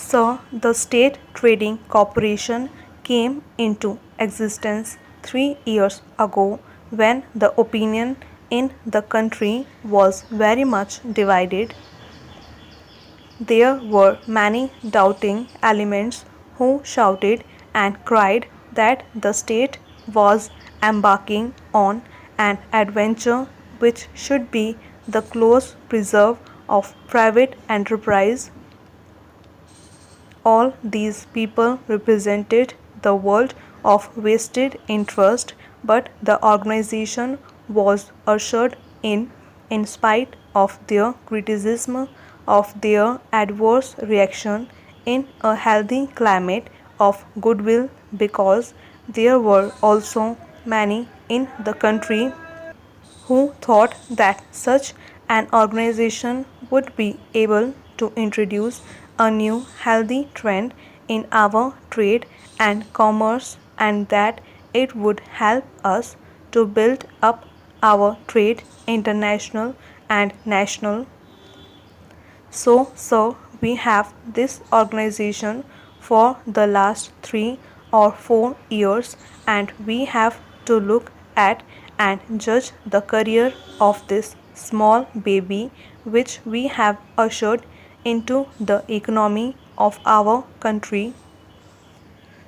So, the State Trading Corporation came into existence 3 years ago when the opinion in the country was very much divided. There were many doubting elements who shouted and cried that the state was embarking on an adventure which should be the close preserve of private enterprise. All these people represented the world of vested interest, but the organization was ushered in spite of their criticism of their adverse reaction, in a healthy climate of goodwill because there were also many in the country who thought that such an organization would be able to introduce a new healthy trend in our trade and commerce and that it would help us to build up our trade international and national. So, we have this organization for the last 3 or 4 years, and we have to look at and judge the career of this small baby which we have ushered into the economy of our country.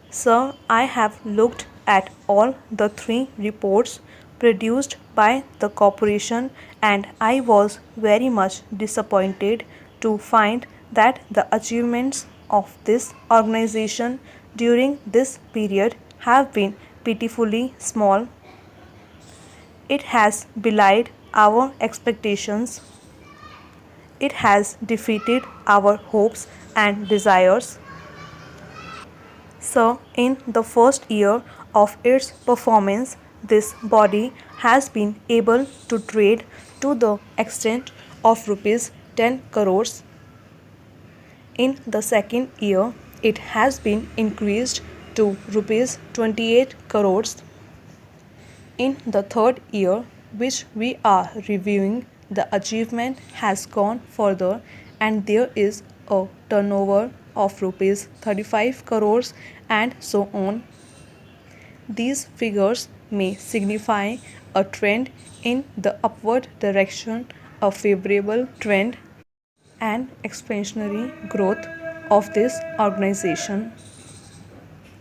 Sir, I have looked at all the 3 reports produced by the corporation and I was very much disappointed to find that the achievements of this organization during this period have been pitifully small. It has belied our expectations. It has defeated our hopes and desires. So, in the first year of its performance, this body has been able to trade to the extent of rupees 10 crores. In the second year, it has been increased to rupees 28 crores. In the third year, which we are reviewing, the achievement has gone further and there is a turnover of rupees 35 crores and so on. These figures may signify a trend in the upward direction, a favorable trend and expansionary growth of this organization.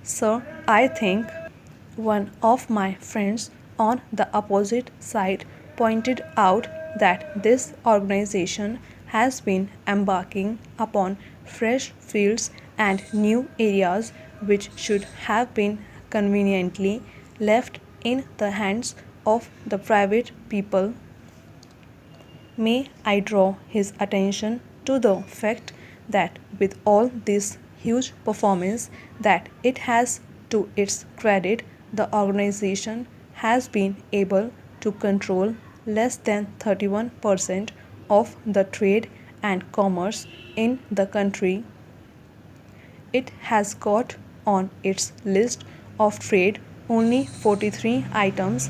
So, I think one of my friends on the opposite side pointed out that this organization has been embarking upon fresh fields and new areas which should have been conveniently left in the hands of the private people. May I draw his attention to the fact that with all this huge performance that it has to its credit, the organization has been able to control less than 31% of the trade and commerce in the country. It has got on its list of trade only 43 items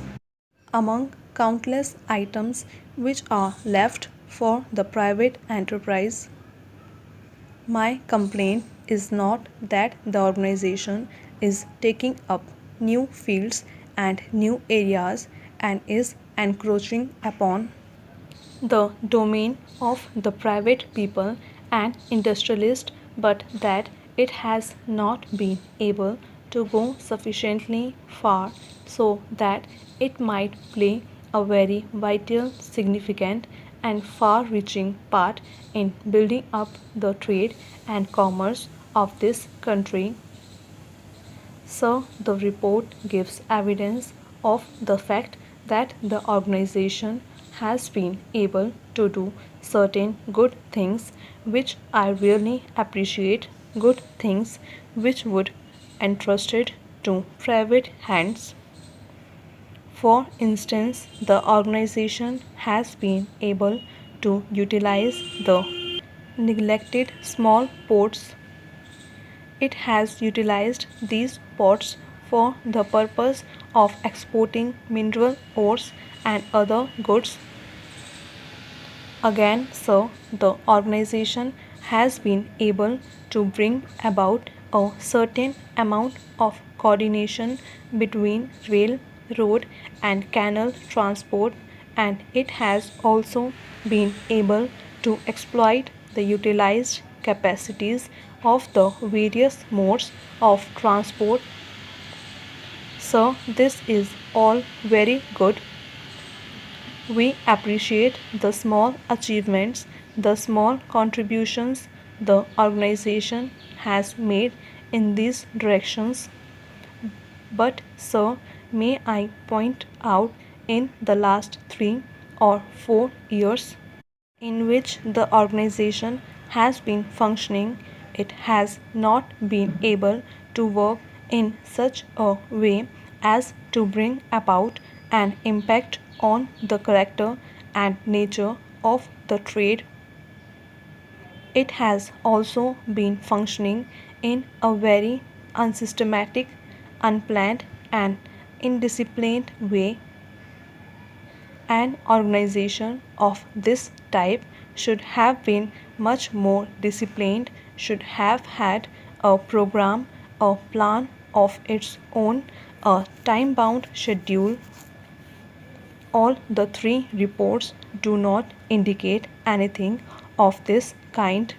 among countless items which are left for the private enterprise. My complaint is not that the organization is taking up new fields and new areas and is encroaching upon the domain of the private people and industrialists, but that it has not been able to go sufficiently far so that it might play a very vital, significant, and far reaching part in building up the trade and commerce of this country. So, the report gives evidence of the fact that the organization has been able to do certain good things which I really appreciate, good things which would entrusted to private hands. For instance, the organization has been able to utilize the neglected small ports. It has utilized these ports for the purpose of exporting mineral ores and other goods. Again, so the organization has been able to bring about a certain amount of coordination between rail, road, and canal transport, and it has also been able to exploit the utilized capacities of the various modes of transport. So, this is all very good. We appreciate the small achievements, the small contributions the organization has made in these directions. But, sir, may I point out in the last 3 or 4 years in which the organization has been functioning, it has not been able to work in such a way as to bring about an impact on the character and nature of the trade. It has also been functioning in a very unsystematic, unplanned, and indisciplined way. An organization of this type should have been much more disciplined, should have had a program, a plan of its own, a time bound schedule. All the three reports do not indicate anything of this kind.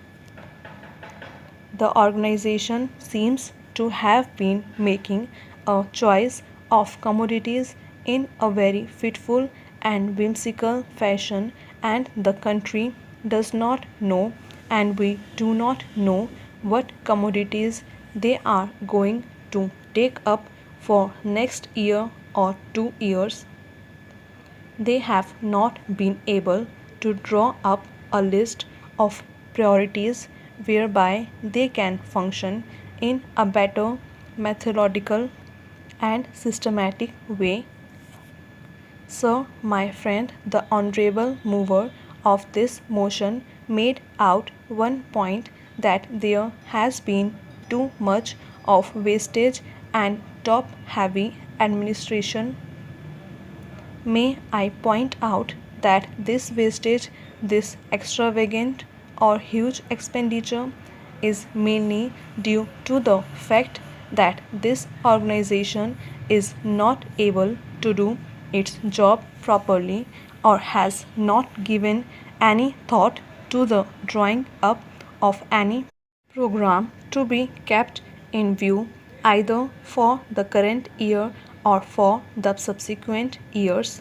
The organization seems to have been making a choice of commodities in a very fitful and whimsical fashion, and the country does not know, and we do not know what commodities they are going to take up for next year or 2 years. They have not been able to draw up a list of priorities whereby they can function in a better methodical and systematic way. Sir, my friend, the honorable mover of this motion made out one point, that there has been too much of wastage and top heavy administration. May I point out that this wastage, this extravagant or huge expenditure, is mainly due to the fact that this organization is not able to do its job properly, or has not given any thought to the drawing up of any program to be kept in view either for the current year or for the subsequent years.